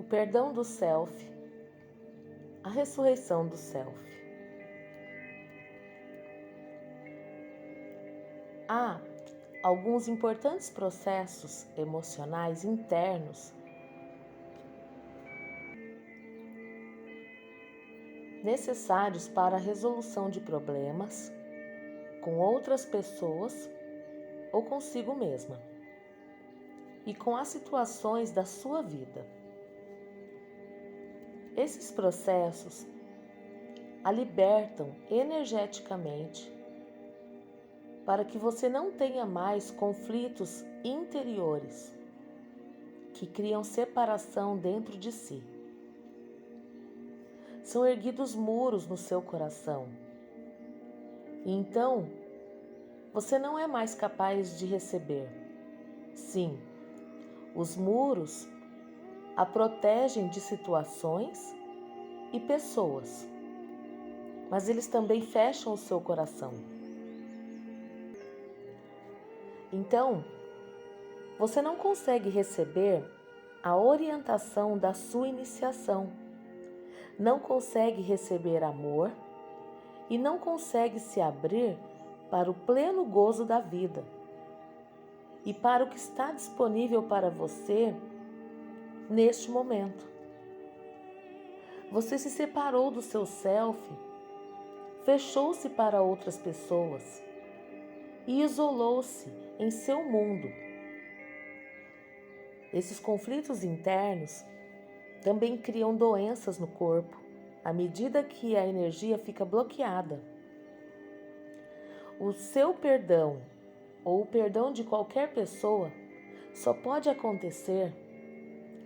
perdão do self, a ressurreição do self. Há alguns importantes processos emocionais internos necessários para a resolução de problemas com outras pessoas ou consigo mesma e com as situações da sua vida. Esses processos a libertam energeticamente para que você não tenha mais conflitos interiores que criam separação dentro de si. São erguidos muros no seu coração. E então, você não é mais capaz de receber. Sim, os muros a protegem de situações e pessoas, mas eles também fecham o seu coração. Então, você não consegue receber a orientação da sua iniciação, não consegue receber amor e não consegue se abrir para o pleno gozo da vida e para o que está disponível para você neste momento. Você se separou do seu self, fechou-se para outras pessoas e isolou-se em seu mundo. Esses conflitos internos também criam doenças no corpo, à medida que a energia fica bloqueada. O seu perdão, ou o perdão de qualquer pessoa, só pode acontecer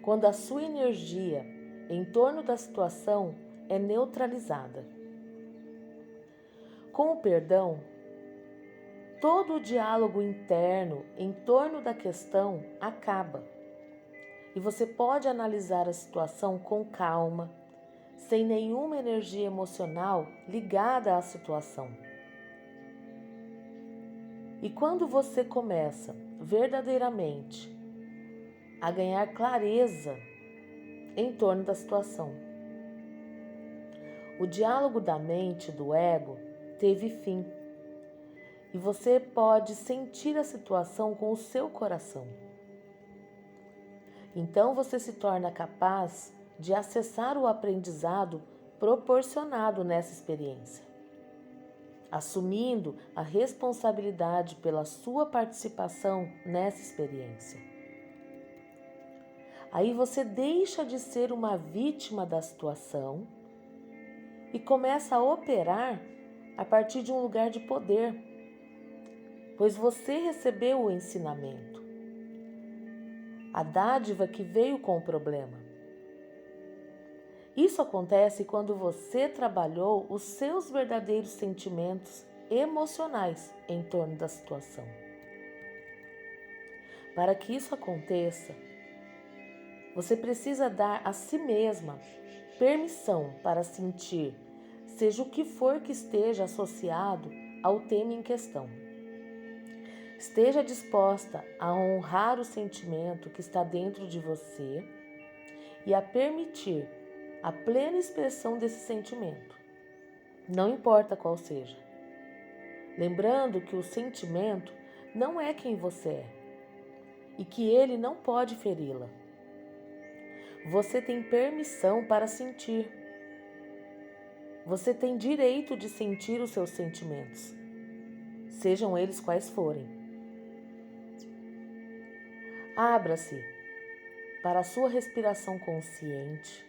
quando a sua energia em torno da situação é neutralizada. Com o perdão, todo o diálogo interno em torno da questão acaba e você pode analisar a situação com calma, sem nenhuma energia emocional ligada à situação. E quando você começa verdadeiramente a ganhar clareza em torno da situação, o diálogo da mente e do ego teve fim e você pode sentir a situação com o seu coração. Então você se torna capaz de acessar o aprendizado proporcionado nessa experiência, assumindo a responsabilidade pela sua participação nessa experiência. Aí você deixa de ser uma vítima da situação e começa a operar a partir de um lugar de poder, pois você recebeu o ensinamento, a dádiva que veio com o problema. Isso acontece quando você trabalhou os seus verdadeiros sentimentos emocionais em torno da situação. Para que isso aconteça, você precisa dar a si mesma permissão para sentir, seja o que for que esteja associado ao tema em questão. Esteja disposta a honrar o sentimento que está dentro de você e a permitir a plena expressão desse sentimento, não importa qual seja. Lembrando que o sentimento não é quem você é e que ele não pode feri-la. Você tem permissão para sentir. Você tem direito de sentir os seus sentimentos, sejam eles quais forem. Abra-se para a sua respiração consciente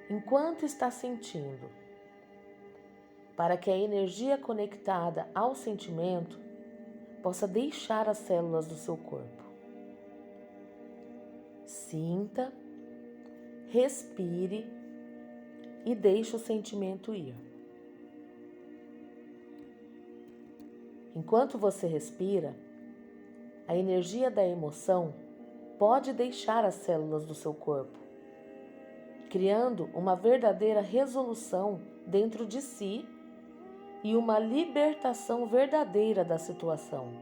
enquanto está sentindo, para que a energia conectada ao sentimento possa deixar as células do seu corpo. Sinta, respire e deixe o sentimento ir. Enquanto você respira, a energia da emoção pode deixar as células do seu corpo, criando uma verdadeira resolução dentro de si e uma libertação verdadeira da situação.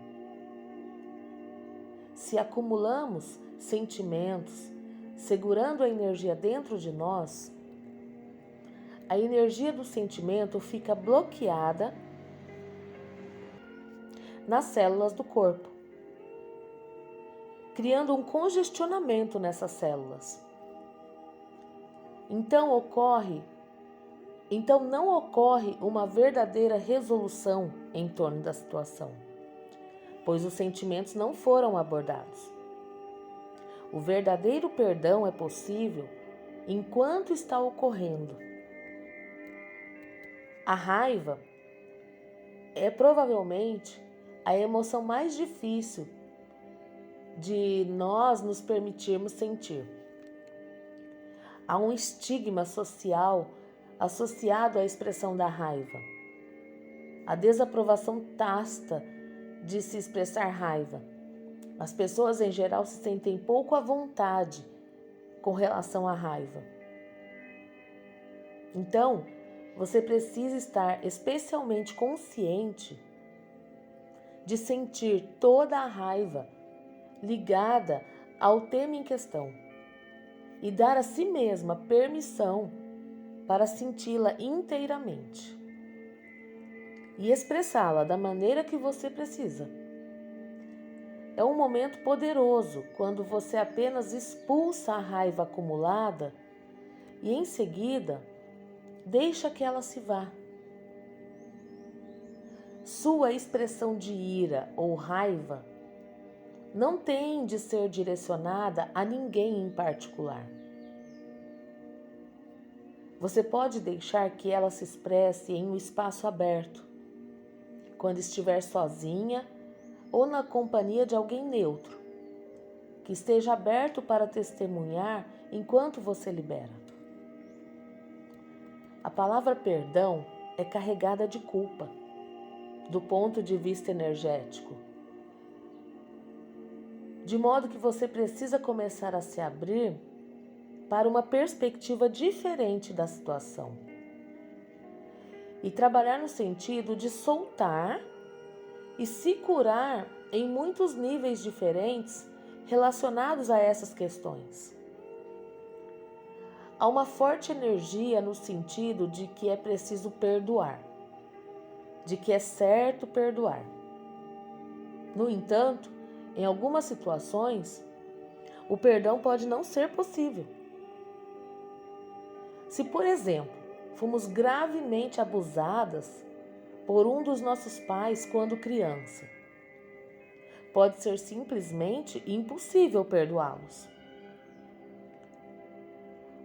Se acumulamos sentimentos, segurando a energia dentro de nós, a energia do sentimento fica bloqueada nas células do corpo, criando um congestionamento nessas células. Então não ocorre uma verdadeira resolução em torno da situação, pois os sentimentos não foram abordados. O verdadeiro perdão é possível enquanto está ocorrendo. A raiva é provavelmente a emoção mais difícil de nós nos permitirmos sentir. Há um estigma social associado à expressão da raiva. A desaprovação tácita de se expressar raiva. As pessoas em geral se sentem pouco à vontade com relação à raiva. Então, você precisa estar especialmente consciente de sentir toda a raiva ligada ao tema em questão e dar a si mesma permissão para senti-la inteiramente e expressá-la da maneira que você precisa. É um momento poderoso quando você apenas expulsa a raiva acumulada e, em seguida, deixa que ela se vá. Sua expressão de ira ou raiva não tem de ser direcionada a ninguém em particular. Você pode deixar que ela se expresse em um espaço aberto, quando estiver sozinha ou na companhia de alguém neutro, que esteja aberto para testemunhar enquanto você libera. A palavra perdão é carregada de culpa, do ponto de vista energético, de modo que você precisa começar a se abrir para uma perspectiva diferente da situação e trabalhar no sentido de soltar e se curar em muitos níveis diferentes relacionados a essas questões. Há uma forte energia no sentido de que é preciso perdoar, de que é certo perdoar. No entanto, em algumas situações, o perdão pode não ser possível. Se, por exemplo, fomos gravemente abusadas por um dos nossos pais quando criança, pode ser simplesmente impossível perdoá-los.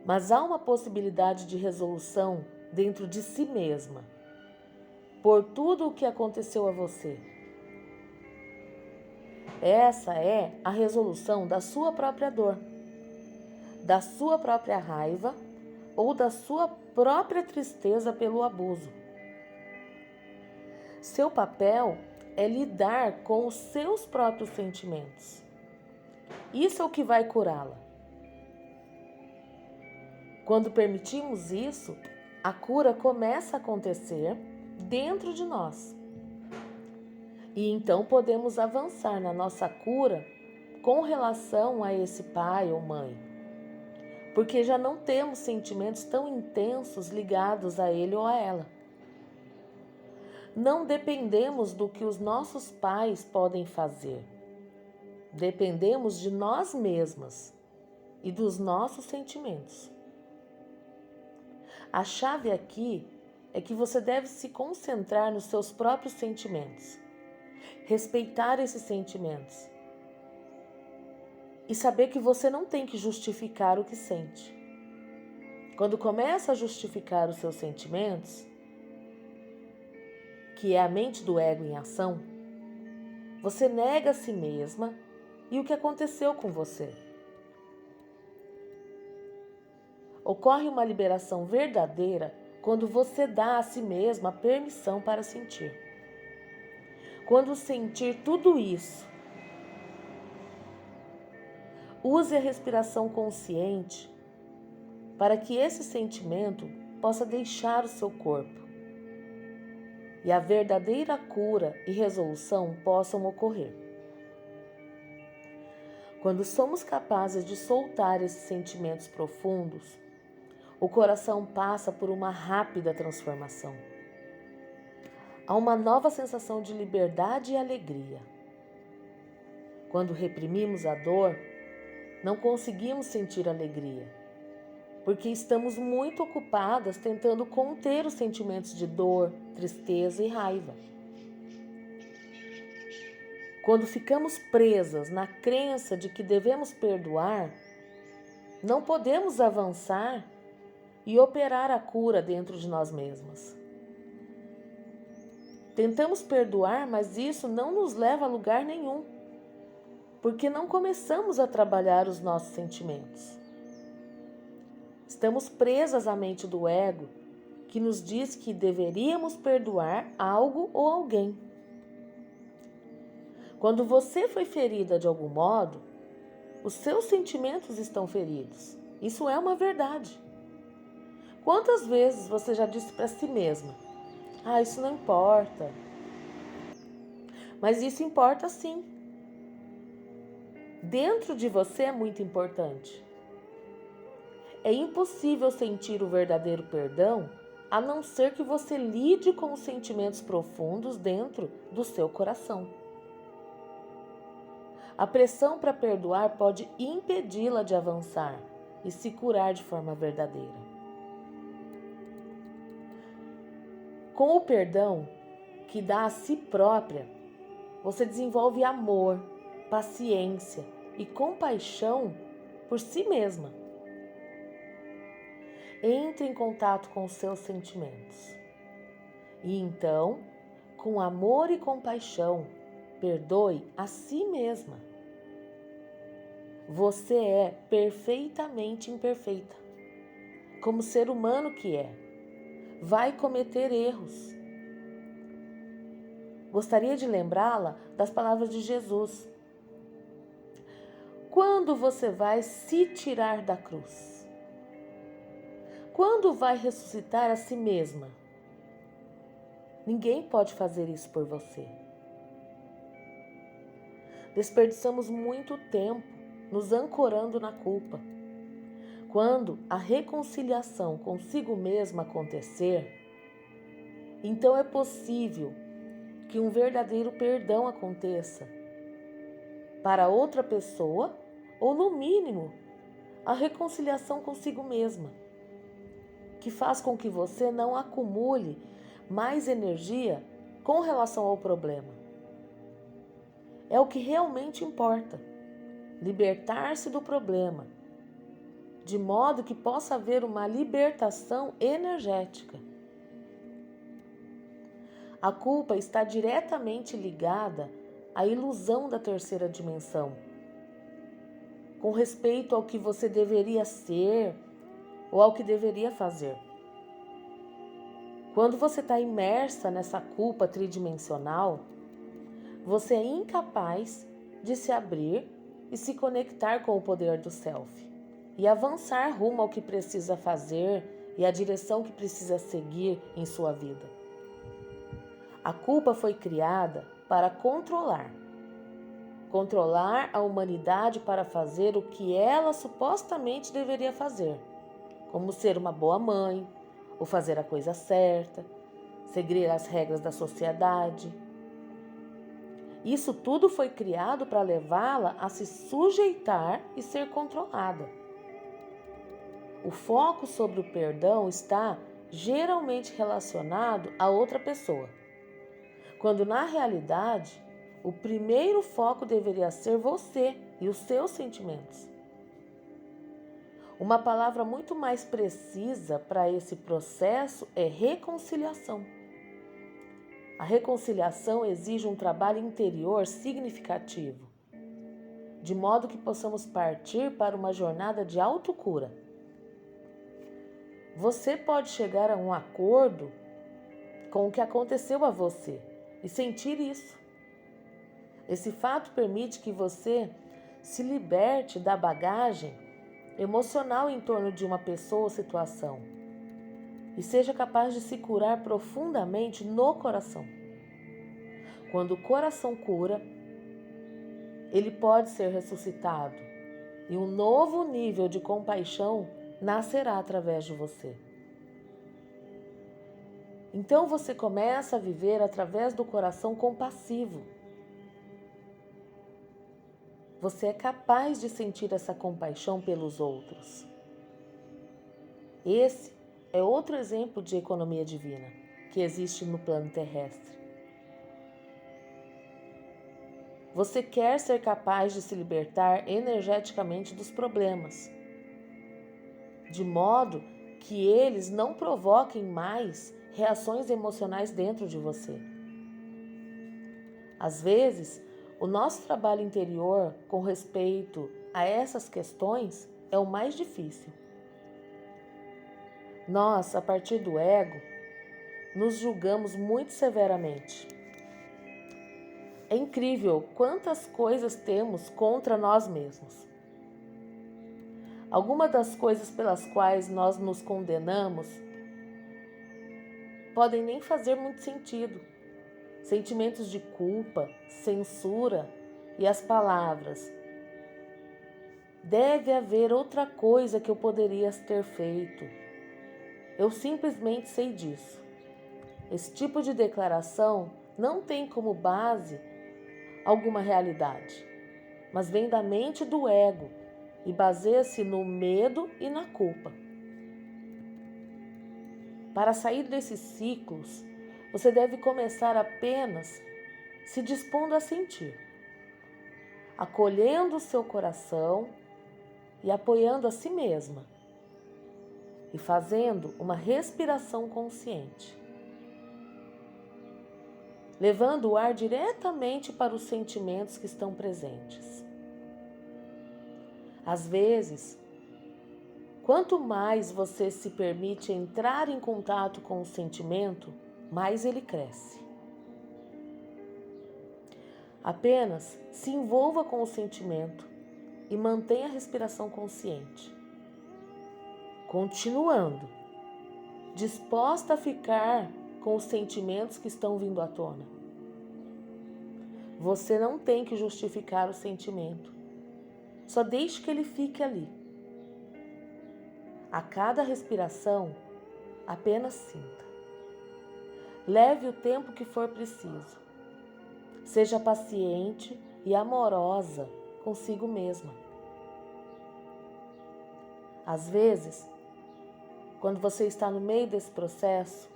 Mas há uma possibilidade de resolução dentro de si mesma, por tudo o que aconteceu a você. Essa é a resolução da sua própria dor, da sua própria raiva ou da sua própria tristeza pelo abuso. Seu papel é lidar com os seus próprios sentimentos. Isso é o que vai curá-la. Quando permitimos isso, a cura começa a acontecer dentro de nós. E então podemos avançar na nossa cura com relação a esse pai ou mãe, porque já não temos sentimentos tão intensos ligados a ele ou a ela. Não dependemos do que os nossos pais podem fazer. Dependemos de nós mesmas e dos nossos sentimentos. A chave aqui é que você deve se concentrar nos seus próprios sentimentos, respeitar esses sentimentos e saber que você não tem que justificar o que sente. Quando começa a justificar os seus sentimentos, que é a mente do ego em ação, você nega a si mesma e o que aconteceu com você. Ocorre uma liberação verdadeira quando você dá a si mesma a permissão para sentir. Quando sentir tudo isso, use a respiração consciente para que esse sentimento possa deixar o seu corpo e a verdadeira cura e resolução possam ocorrer. Quando somos capazes de soltar esses sentimentos profundos, o coração passa por uma rápida transformação. Há uma nova sensação de liberdade e alegria. Quando reprimimos a dor, não conseguimos sentir alegria, porque estamos muito ocupadas tentando conter os sentimentos de dor, tristeza e raiva. Quando ficamos presas na crença de que devemos perdoar, não podemos avançar e operar a cura dentro de nós mesmas. Tentamos perdoar, mas isso não nos leva a lugar nenhum, porque não começamos a trabalhar os nossos sentimentos. Estamos presas à mente do ego, que nos diz que deveríamos perdoar algo ou alguém. Quando você foi ferida de algum modo, os seus sentimentos estão feridos. Isso é uma verdade. Quantas vezes você já disse para si mesma: isso não importa. Mas isso importa sim. Dentro de você é muito importante. É impossível sentir o verdadeiro perdão a não ser que você lide com os sentimentos profundos dentro do seu coração. A pressão para perdoar pode impedi-la de avançar e se curar de forma verdadeira. Com o perdão que dá a si própria, você desenvolve amor, paciência e compaixão por si mesma. Entre em contato com os seus sentimentos. E então, com amor e compaixão, perdoe a si mesma. Você é perfeitamente imperfeita. Como ser humano que é, vai cometer erros. Gostaria de lembrá-la das palavras de Jesus. Quando você vai se tirar da cruz? Quando vai ressuscitar a si mesma? Ninguém pode fazer isso por você. Desperdiçamos muito tempo nos ancorando na culpa. Quando a reconciliação consigo mesma acontecer, então é possível que um verdadeiro perdão aconteça para outra pessoa ou, no mínimo, a reconciliação consigo mesma, que faz com que você não acumule mais energia com relação ao problema. É o que realmente importa, libertar-se do problema, de modo que possa haver uma libertação energética. A culpa está diretamente ligada à ilusão da terceira dimensão, com respeito ao que você deveria ser ou ao que deveria fazer. Quando você está imersa nessa culpa tridimensional, você é incapaz de se abrir e se conectar com o poder do Self e avançar rumo ao que precisa fazer e a direção que precisa seguir em sua vida. A culpa foi criada para controlar a humanidade para fazer o que ela supostamente deveria fazer, como ser uma boa mãe, ou fazer a coisa certa, seguir as regras da sociedade. Isso tudo foi criado para levá-la a se sujeitar e ser controlada. O foco sobre o perdão está geralmente relacionado a outra pessoa, quando na realidade o primeiro foco deveria ser você e os seus sentimentos. Uma palavra muito mais precisa para esse processo é reconciliação. A reconciliação exige um trabalho interior significativo, de modo que possamos partir para uma jornada de autocura. Você pode chegar a um acordo com o que aconteceu a você e sentir isso. Esse fato permite que você se liberte da bagagem emocional em torno de uma pessoa ou situação e seja capaz de se curar profundamente no coração. Quando o coração cura, ele pode ser ressuscitado e um novo nível de compaixão nascerá através de você. Então você começa a viver através do coração compassivo. Você é capaz de sentir essa compaixão pelos outros. Esse é outro exemplo de economia divina que existe no plano terrestre. Você quer ser capaz de se libertar energeticamente dos problemas, de modo que eles não provoquem mais reações emocionais dentro de você. Às vezes, o nosso trabalho interior com respeito a essas questões é o mais difícil. Nós, a partir do ego, nos julgamos muito severamente. É incrível quantas coisas temos contra nós mesmos. Algumas das coisas pelas quais nós nos condenamos podem nem fazer muito sentido. Sentimentos de culpa, censura e as palavras: deve haver outra coisa que eu poderia ter feito. Eu simplesmente sei disso. Esse tipo de declaração não tem como base alguma realidade, mas vem da mente do ego e baseia-se no medo e na culpa. Para sair desses ciclos, você deve começar apenas se dispondo a sentir, acolhendo o seu coração e apoiando a si mesma, e fazendo uma respiração consciente, levando o ar diretamente para os sentimentos que estão presentes. Às vezes, quanto mais você se permite entrar em contato com o sentimento, mais ele cresce. Apenas se envolva com o sentimento e mantenha a respiração consciente. Continuando, disposta a ficar com os sentimentos que estão vindo à tona. Você não tem que justificar o sentimento. Só deixe que ele fique ali. A cada respiração, apenas sinta. Leve o tempo que for preciso. Seja paciente e amorosa consigo mesma. Às vezes, quando você está no meio desse processo,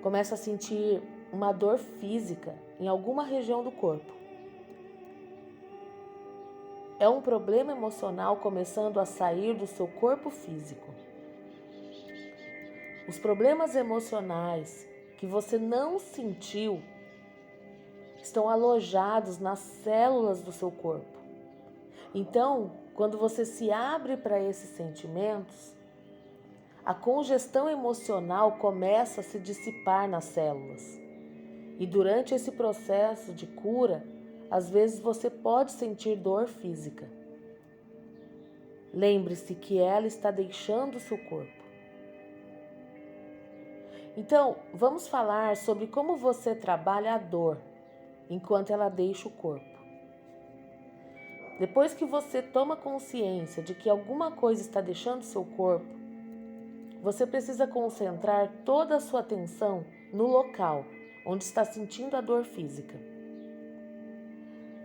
começa a sentir uma dor física em alguma região do corpo. É um problema emocional começando a sair do seu corpo físico. Os problemas emocionais que você não sentiu estão alojados nas células do seu corpo. Então, quando você se abre para esses sentimentos, a congestão emocional começa a se dissipar nas células. E durante esse processo de cura, às vezes você pode sentir dor física. Lembre-se que ela está deixando o seu corpo. Então, vamos falar sobre como você trabalha a dor enquanto ela deixa o corpo. Depois que você toma consciência de que alguma coisa está deixando seu corpo, você precisa concentrar toda a sua atenção no local onde está sentindo a dor física.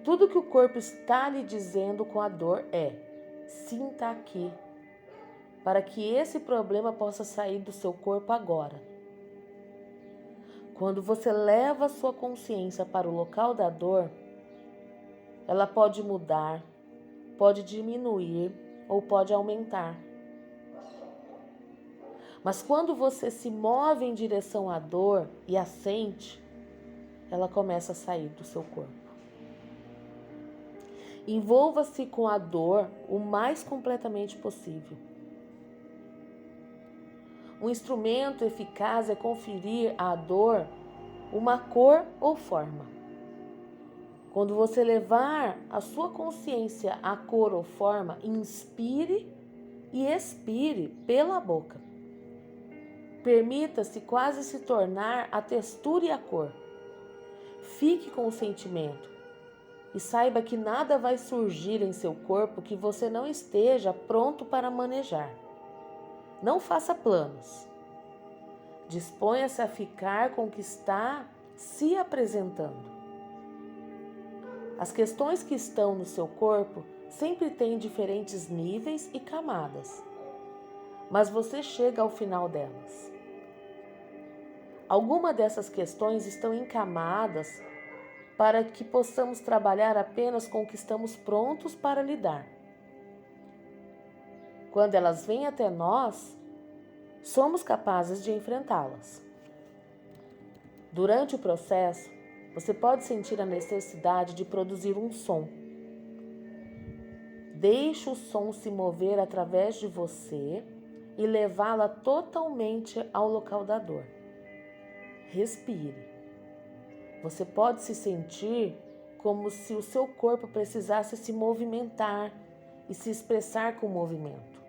Tudo que o corpo está lhe dizendo com a dor é: sinta aqui, para que esse problema possa sair do seu corpo agora. Quando você leva a sua consciência para o local da dor, ela pode mudar, pode diminuir ou pode aumentar. Mas quando você se move em direção à dor e a sente, ela começa a sair do seu corpo. Envolva-se com a dor o mais completamente possível. Um instrumento eficaz é conferir à dor uma cor ou forma. Quando você levar a sua consciência à cor ou forma, inspire e expire pela boca. Permita-se quase se tornar a textura e a cor. Fique com o sentimento. e saiba que nada vai surgir em seu corpo que você não esteja pronto para manejar. Não faça planos. Disponha-se a ficar com o que está se apresentando. As questões que estão no seu corpo sempre têm diferentes níveis e camadas, mas você chega ao final delas. Algumas dessas questões estão encamadas para que possamos trabalhar apenas com o que estamos prontos para lidar. Quando elas vêm até nós, somos capazes de enfrentá-las. Durante o processo, você pode sentir a necessidade de produzir um som. Deixe o som se mover através de você e levá-la totalmente ao local da dor. Respire. Você pode se sentir como se o seu corpo precisasse se movimentar e se expressar com o movimento.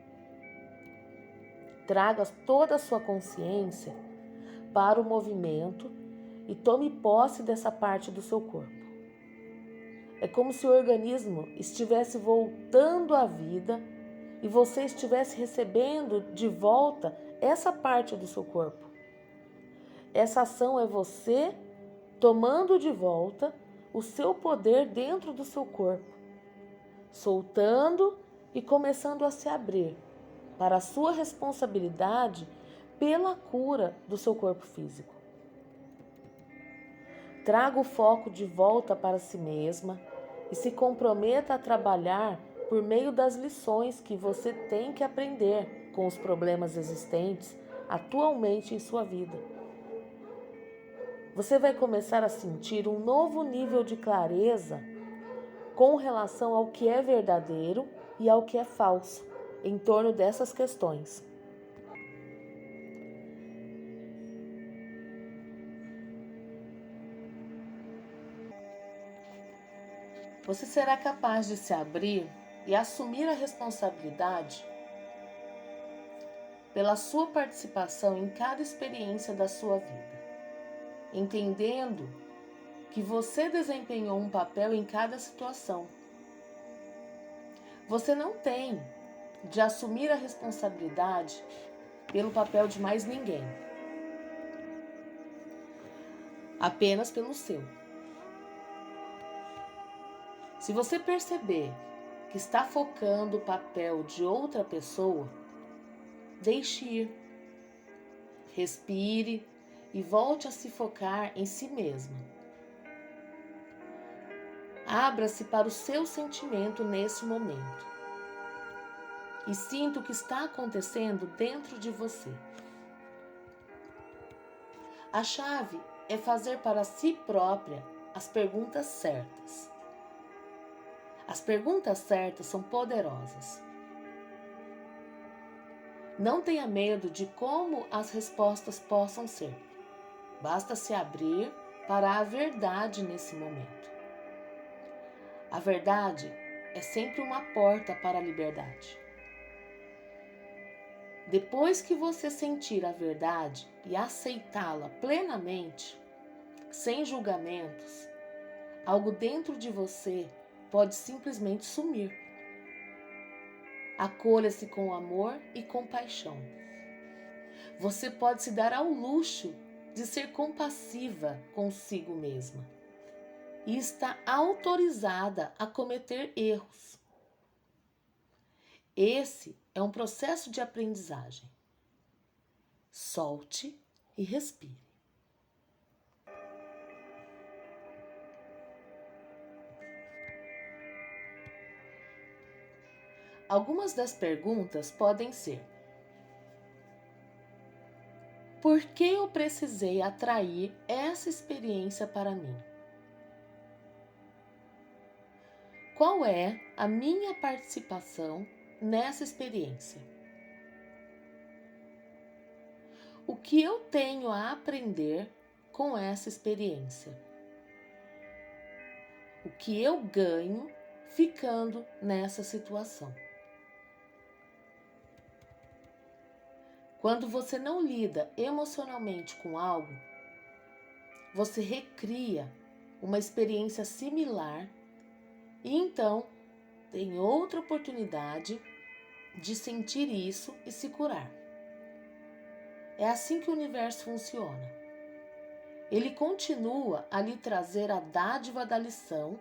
Traga toda a sua consciência para o movimento e tome posse dessa parte do seu corpo. É como se o organismo estivesse voltando à vida e você estivesse recebendo de volta essa parte do seu corpo. Essa ação é você tomando de volta o seu poder dentro do seu corpo, soltando e começando a se abrir para a sua responsabilidade pela cura do seu corpo físico. Traga o foco de volta para si mesma e se comprometa a trabalhar por meio das lições que você tem que aprender com os problemas existentes atualmente em sua vida. Você vai começar a sentir um novo nível de clareza com relação ao que é verdadeiro e ao que é falso em torno dessas questões. Você será capaz de se abrir e assumir a responsabilidade pela sua participação em cada experiência da sua vida, entendendo que você desempenhou um papel em cada situação. Você não tem de assumir a responsabilidade pelo papel de mais ninguém, apenas pelo seu. Se você perceber que está focando o papel de outra pessoa, deixe ir. Respire e volte a se focar em si mesma. Abra-se para o seu sentimento nesse momento e sinta o que está acontecendo dentro de você. A chave é fazer para si própria as perguntas certas. As perguntas certas são poderosas. Não tenha medo de como as respostas possam ser. Basta se abrir para a verdade nesse momento. A verdade é sempre uma porta para a liberdade. Depois que você sentir a verdade e aceitá-la plenamente, sem julgamentos, algo dentro de você pode simplesmente sumir. Acolha-se com amor e compaixão. Você pode se dar ao luxo de ser compassiva consigo mesma e está autorizada a cometer erros. Esse é um processo de aprendizagem. Solte e respire. Algumas das perguntas podem ser: por que eu precisei atrair essa experiência para mim? Qual é a minha participação nessa experiência? O que eu tenho a aprender com essa experiência? O que eu ganho ficando nessa situação? Quando você não lida emocionalmente com algo, você recria uma experiência similar E então tem outra oportunidade de sentir isso e se curar. É assim que o universo funciona. Ele continua a lhe trazer a dádiva da lição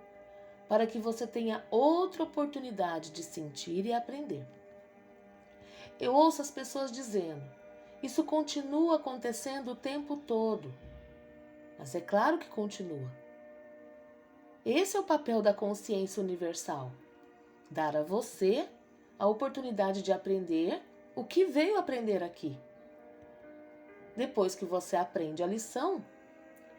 para que você tenha outra oportunidade de sentir e aprender. Eu ouço as pessoas dizendo: isso continua acontecendo o tempo todo. Mas é claro que continua. Esse é o papel da consciência universal: dar a você a oportunidade de aprender o que veio aprender aqui. Depois que você aprende a lição,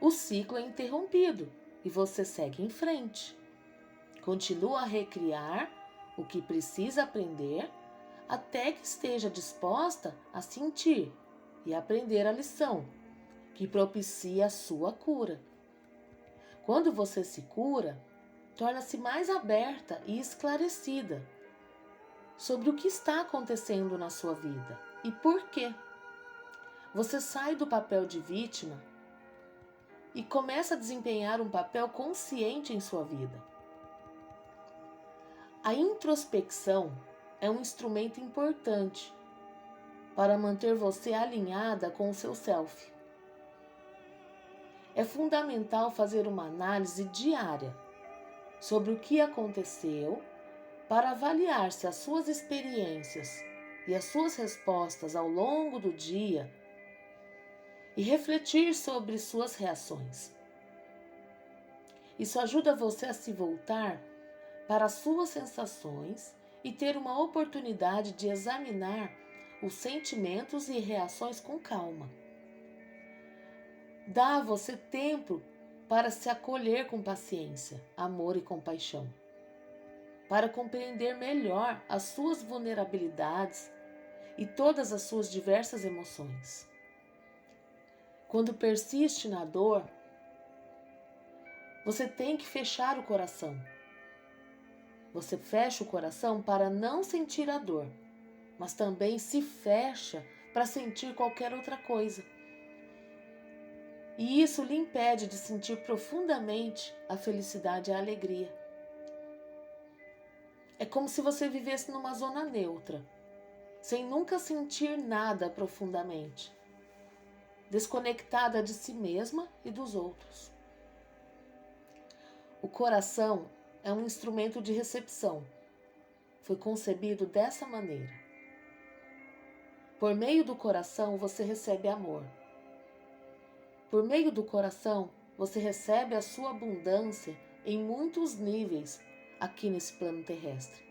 o ciclo é interrompido e você segue em frente. Continua a recriar o que precisa aprender até que esteja disposta a sentir e aprender a lição que propicia a sua cura. Quando você se cura, torna-se mais aberta e esclarecida sobre o que está acontecendo na sua vida e por quê. Você sai do papel de vítima e começa a desempenhar um papel consciente em sua vida. A introspecção é um instrumento importante para manter você alinhada com o seu self. É fundamental fazer uma análise diária sobre o que aconteceu para avaliar se as suas experiências e as suas respostas ao longo do dia e refletir sobre suas reações. Isso ajuda você a se voltar para as suas sensações e ter uma oportunidade de examinar os sentimentos e reações com calma. Dá a você tempo para se acolher com paciência, amor e compaixão, para compreender melhor as suas vulnerabilidades e todas as suas diversas emoções. Quando persiste na dor, você tem que fechar o coração. Você fecha o coração para não sentir a dor, mas também se fecha para sentir qualquer outra coisa. E isso lhe impede de sentir profundamente a felicidade e a alegria. É como se você vivesse numa zona neutra, sem nunca sentir nada profundamente, desconectada de si mesma e dos outros. O coração é um instrumento de recepção. Foi concebido dessa maneira. Por meio do coração você recebe amor. Por meio do coração você recebe a sua abundância em muitos níveis aqui nesse plano terrestre.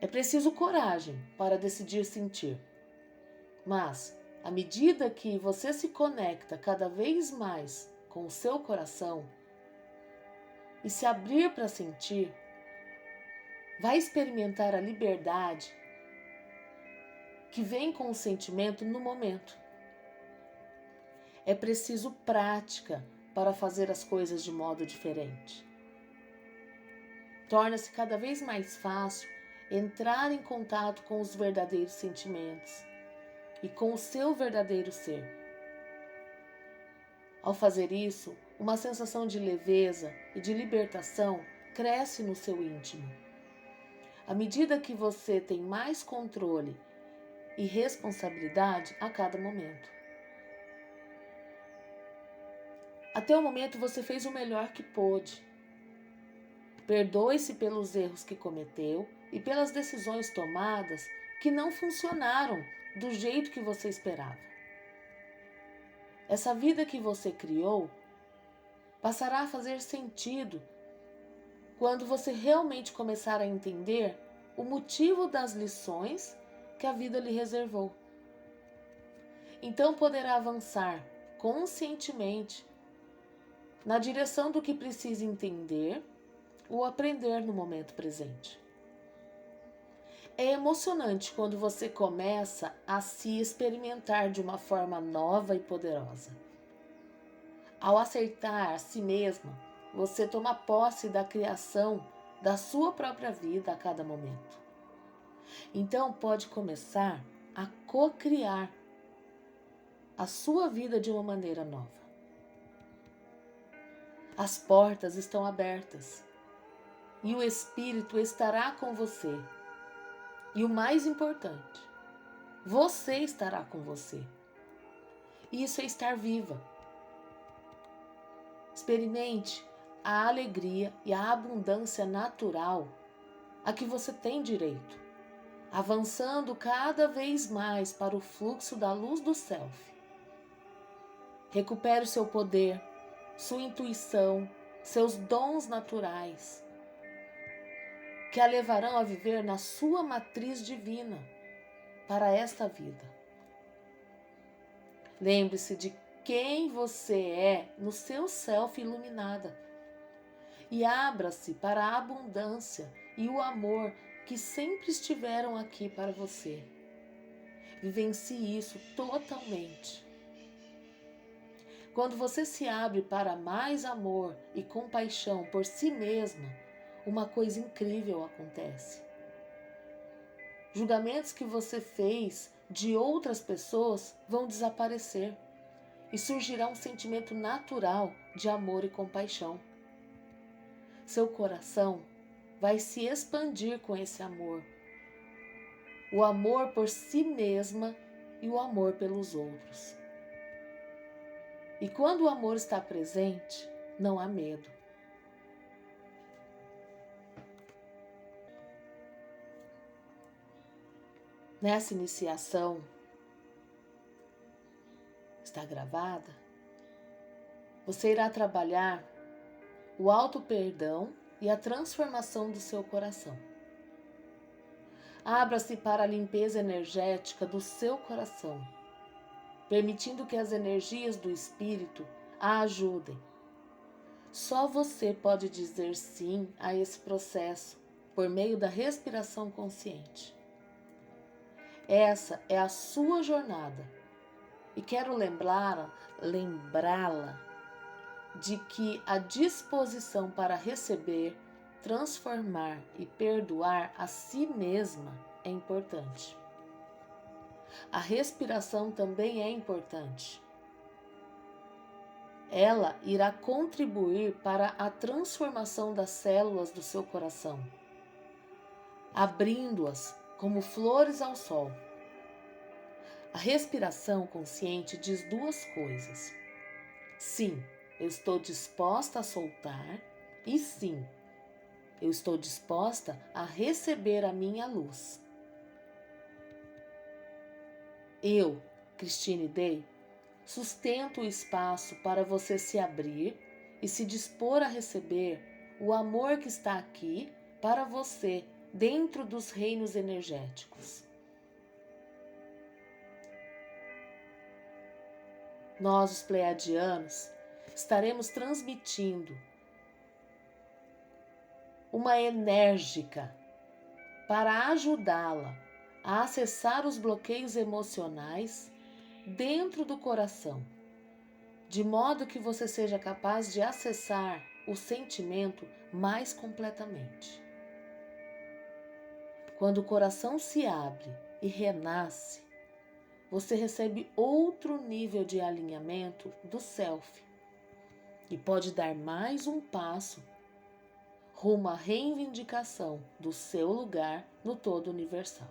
É preciso coragem para decidir sentir. Mas, à medida que você se conecta cada vez mais com o seu coração e se abrir para sentir, vai experimentar a liberdade que vem com o sentimento no momento. É preciso prática para fazer as coisas de modo diferente. Torna-se cada vez mais fácil entrar em contato com os verdadeiros sentimentos e com o seu verdadeiro ser. Ao fazer isso, uma sensação de leveza e de libertação cresce no seu íntimo. À medida que você tem mais controle e responsabilidade a cada momento. Até o momento você fez o melhor que pôde. Perdoe-se pelos erros que cometeu e pelas decisões tomadas que não funcionaram do jeito que você esperava. Essa vida que você criou passará a fazer sentido quando você realmente começar a entender o motivo das lições que a vida lhe reservou. Então poderá avançar conscientemente na direção do que precisa entender ou aprender no momento presente. É emocionante quando você começa a se experimentar de uma forma nova e poderosa. Ao aceitar a si mesma, você toma posse da criação da sua própria vida a cada momento. Então pode começar a co-criar a sua vida de uma maneira nova. As portas estão abertas e o Espírito estará com você. E o mais importante, você estará com você. Isso é estar viva. Experimente a alegria e a abundância natural a que você tem direito, avançando cada vez mais para o fluxo da luz do Self. Recupere o seu poder, sua intuição, seus dons naturais, que a levarão a viver na sua matriz divina para esta vida. Lembre-se de quem você é no seu Self iluminada e abra-se para a abundância e o amor que sempre estiveram aqui para você. Vivencie isso totalmente. Quando você se abre para mais amor e compaixão por si mesma, uma coisa incrível acontece. Julgamentos que você fez de outras pessoas vão desaparecer e surgirá um sentimento natural de amor e compaixão. Seu coração vai se expandir com esse amor. O amor por si mesma e o amor pelos outros. E quando o amor está presente, não há medo. Nessa iniciação, está gravada, você irá trabalhar o auto-perdão e a transformação do seu coração. Abra-se para a limpeza energética do seu coração, permitindo que as energias do Espírito a ajudem. Só você pode dizer sim a esse processo por meio da respiração consciente. Essa é a sua jornada e quero lembrá-la de que a disposição para receber, transformar e perdoar a si mesma é importante. A respiração também é importante. Ela irá contribuir para a transformação das células do seu coração, abrindo-as como flores ao sol. A respiração consciente diz duas coisas. Sim, eu estou disposta a soltar e sim, eu estou disposta a receber a minha luz. Eu, Christine Day, sustento o espaço para você se abrir e se dispor a receber o amor que está aqui para você dentro dos reinos energéticos. Nós, os pleiadianos, estaremos transmitindo uma enérgica para ajudá-la a acessar os bloqueios emocionais dentro do coração, de modo que você seja capaz de acessar o sentimento mais completamente. Quando o coração se abre e renasce, você recebe outro nível de alinhamento do Self e pode dar mais um passo rumo à reivindicação do seu lugar no todo universal.